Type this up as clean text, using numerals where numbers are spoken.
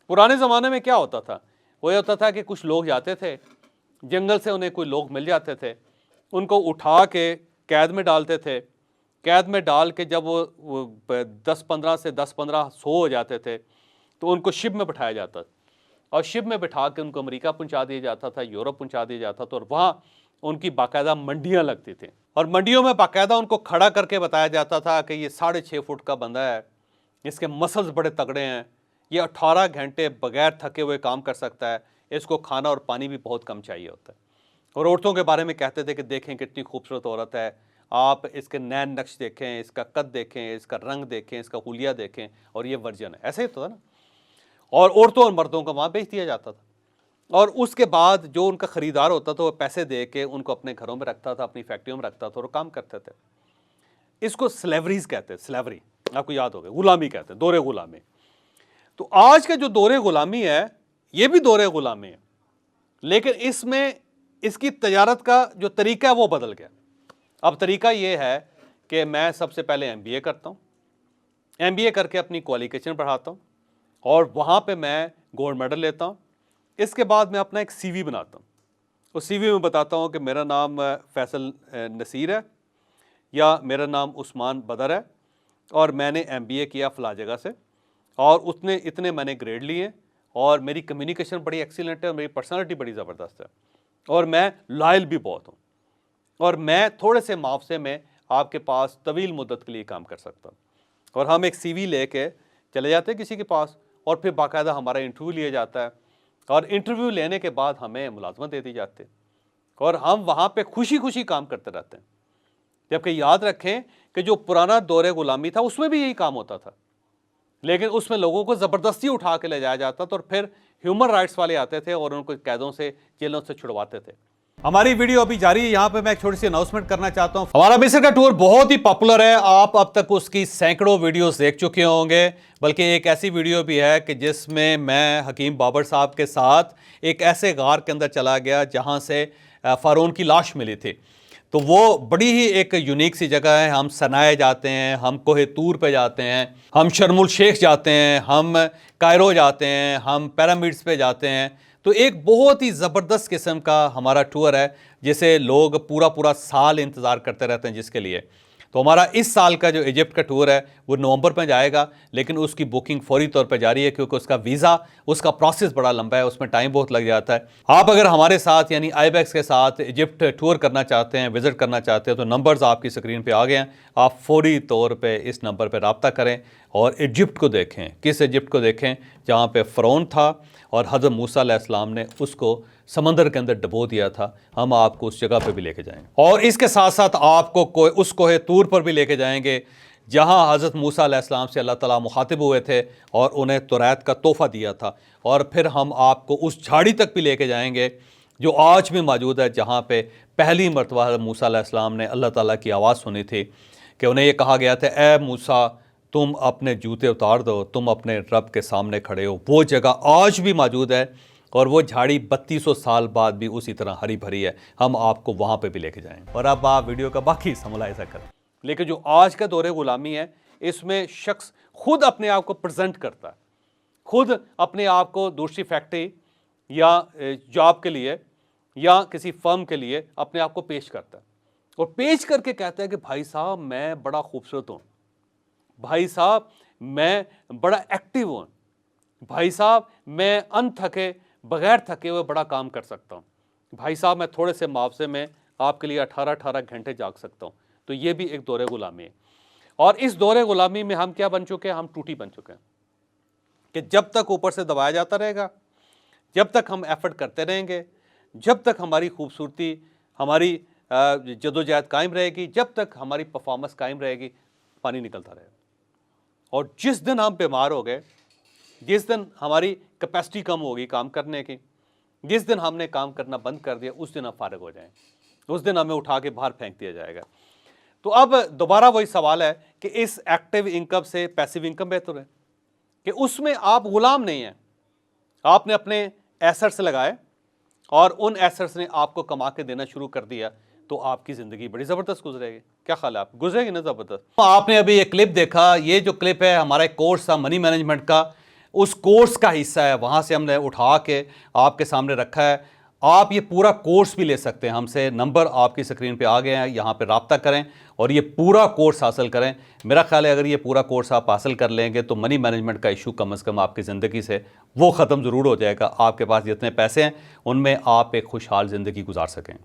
पुराने ज़माने में क्या होता था, वो ये होता था कि कुछ लोग जाते थे जंगल से, उन्हें कोई लोग मिल जाते थे, उनको उठा के कैद में डालते थे। कैद में डाल के जब वो 10-15 से 10-15 100 हो जाते थे तो उनको शिप में बिठाया जाता था और शिप में बिठा के उनको अमेरिका पहुंचा दिया जाता था, यूरोप पहुंचा दिया जाता था और वहाँ उनकी बाकायदा मंडियाँ लगती थी और मंडियों में बाकायदा उनको खड़ा करके बताया जाता था कि ये 6.5 फुट का बंदा है, इसके मसल्स बड़े तगड़े हैं, ये 18 घंटे बगैर थके हुए काम कर सकता है, इसको खाना और पानी भी बहुत कम चाहिए होता है। और औरतों के बारे में कहते थे कि देखें कितनी खूबसूरत औरत है, आप इसके नैन नक्श देखें, इसका कद देखें, इसका रंग देखें, इसका हुलिया देखें, और ये वर्जन है, ऐसे ही तो था ना। और औरतों और मर्दों को वहाँ बेच दिया जाता था और उसके बाद जो उनका ख़रीदार होता था वो पैसे दे के उनको अपने घरों में रखता था, अपनी फैक्ट्रियों में रखता था और काम करते थे। इसको स्लेवरीज कहते हैं, स्लेवरी आपको याद होगा, गुलामी कहते हैं, दौरे गुलामी। तो आज का जो दौरे गुलामी है ये भी दौरे गुलामी है, लेकिन इसमें इसकी तजारत का जो तरीका है वो बदल गया। अब तरीका ये है कि मैं सबसे पहले MBA करता हूँ, MBA करके अपनी क्वालिफिकेशन बढ़ाता हूँ और वहाँ पे मैं गोल्ड मेडल लेता हूँ। इसके बाद मैं अपना एक CV बनाता हूँ, उस CV में बताता हूँ कि मेरा नाम फैसल नसीर है या मेरा उस्मान उस्मान बदर है और मैंने MBA किया फ़ला जगह से और उतने इतने मैंने ग्रेड लिए और मेरी कम्युनिकेशन बड़ी एक्सीलेंट है और मेरी पर्सनालिटी बड़ी ज़बरदस्त है और मैं लॉयल भी बहुत हूँ और मैं थोड़े से मुआवजे में आपके पास तवील मुद्दत के लिए काम कर सकता हूँ। और हम एक CV लेके चले जाते हैं किसी के पास और फिर बाकायदा हमारा इंटरव्यू लिया जाता है और इंटरव्यू लेने के बाद हमें मुलाजमत दे दी जाती है और हम वहाँ पे खुशी खुशी काम करते रहते हैं। जबकि याद रखें कि जो पुराना दौरे गुलामी था उसमें भी यही काम होता था, लेकिन उसमें लोगों को ज़बरदस्ती उठा के ले जाया जाता था और फिर ह्यूमन राइट्स वाले आते थे और उनको कैदों से, जेलों से छुड़वाते थे। हमारी वीडियो अभी जारी है, यहाँ पे मैं एक छोटी सी अनाउंसमेंट करना चाहता हूँ। हमारा मिस्र का टूर बहुत ही पॉपुलर है, आप अब तक उसकी सैकड़ों वीडियोस देख चुके होंगे, बल्कि एक ऐसी वीडियो भी है कि जिसमें मैं हकीम बाबर साहब के साथ एक ऐसे गार के अंदर चला गया जहाँ से फ़ारून की लाश मिली थी। तो वो बड़ी ही एक यूनिक सी जगह है। हम सनाए जाते हैं, हम कोहे तूर पे जाते हैं, हम शर्मुल शेख जाते हैं, हम कायरो जाते हैं, हम पिरामिड्स पे जाते हैं। तो एक बहुत ही ज़बरदस्त किस्म का हमारा टूर है जिसे लोग पूरा पूरा साल इंतज़ार करते रहते हैं जिसके लिए। तो हमारा इस साल का जो इजिप्ट का टूर है वो नवंबर में जाएगा, लेकिन उसकी बुकिंग फौरी तौर पर जारी है क्योंकि उसका वीज़ा, उसका प्रोसेस बड़ा लंबा है, उसमें टाइम बहुत लग जाता है। आप अगर हमारे साथ यानी आईबैक्स के साथ इजिप्ट टूर करना चाहते हैं, विज़िट करना चाहते हैं, तो नंबर्स आपकी स्क्रीन पर आ गए हैं। आप फौरी तौर पर इस नंबर पर रब्ता करें और इजिप्ट को देखें। किस इजिप्ट को देखें? जहाँ पर फ़िरौन था और हज़रत मूसा अलैहिस्सलाम ने उसको समंदर के अंदर डबो दिया था। हम आपको उस जगह पे भी लेके जाएंगे और इसके साथ साथ आपको उस कोहे तूर पर भी लेके जाएंगे जहां हज़रत मूसा अलैहिस्सलाम से अल्लाह ताला मुखातिब हुए थे और उन्हें तौरात का तोहफ़ा दिया था। और फिर हम आपको उस झाड़ी तक भी लेके जाएंगे जो आज भी मौजूद है, जहाँ पे पहली मरतबा हज़रत मूसा अलैहिस्सलाम ने अल्लाह ताला की आवाज़ सुनी थी कि उन्हें ये कहा गया था, ए मूसा तुम अपने जूते उतार दो, तुम अपने रब के सामने खड़े हो। वो जगह आज भी मौजूद है और वो झाड़ी 3200 साल बाद भी उसी तरह हरी भरी है। हम आपको वहाँ पे भी लेके जाएंगे और अब आप वीडियो का बाकी हिस्सा मुलाहिज़ा करें। लेकिन जो आज का दौरे गुलामी है, इसमें शख्स खुद अपने आप को प्रेजेंट करता है, खुद अपने आप को दूसरी फैक्ट्री या जॉब के लिए या किसी फर्म के लिए अपने आप को पेश करता है और पेश करके कहता है कि भाई साहब मैं बड़ा खूबसूरत हूँ, भाई साहब मैं बड़ा एक्टिव हूँ, भाई साहब मैं अनथके बगैर थके हुए बड़ा काम कर सकता हूँ, भाई साहब मैं थोड़े से मुआवजे में आपके लिए 18-18 घंटे जाग सकता हूँ। तो ये भी एक दौरे गुलामी है और इस दौरे गुलामी में हम क्या बन चुके हैं? हम टूटी बन चुके हैं कि जब तक ऊपर से दबाया जाता रहेगा, जब तक हम एफर्ट करते रहेंगे, जब तक हमारी खूबसूरती, हमारी जदोजहद कायम रहेगी, जब तक हमारी परफॉर्मेंस कायम रहेगी, पानी निकलता रहेगा। और जिस दिन हम बीमार हो गए, जिस दिन हमारी कैपेसिटी कम होगी काम करने की, जिस दिन हमने काम करना बंद कर दिया, उस दिन हम फारिग हो जाएं, उस दिन हमें उठा के बाहर फेंक दिया जाएगा। तो अब दोबारा वही सवाल है कि इस एक्टिव इनकम से पैसिव इनकम बेहतर है कि उसमें आप गुलाम नहीं हैं, आपने अपने एसेट्स लगाए और उन एसेट्स ने आपको कमा के देना शुरू कर दिया, तो आपकी ज़िंदगी बड़ी ज़बरदस्त गुजरेगी। क्या ख्याल है आप? गुजरेगी ना ज़बरदस्त? आपने अभी ये क्लिप देखा, ये जो क्लिप है हमारा एक कोर्स था मनी मैनेजमेंट का, उस कोर्स का हिस्सा है, वहाँ से हमने उठा के आपके सामने रखा है। आप ये पूरा कोर्स भी ले सकते हैं हमसे, नंबर आपकी स्क्रीन पे आ गए हैं, यहाँ पे रब्ता करें और ये पूरा कोर्स हासिल करें। मेरा ख्याल है अगर ये पूरा कोर्स आप हासिल कर लेंगे तो मनी मैनेजमेंट का इशू कम से कम आपकी ज़िंदगी से वो ख़त्म ज़रूर हो जाएगा। आपके पास जितने पैसे हैं उनमें आप एक खुशहाल ज़िंदगी गुजार सकें।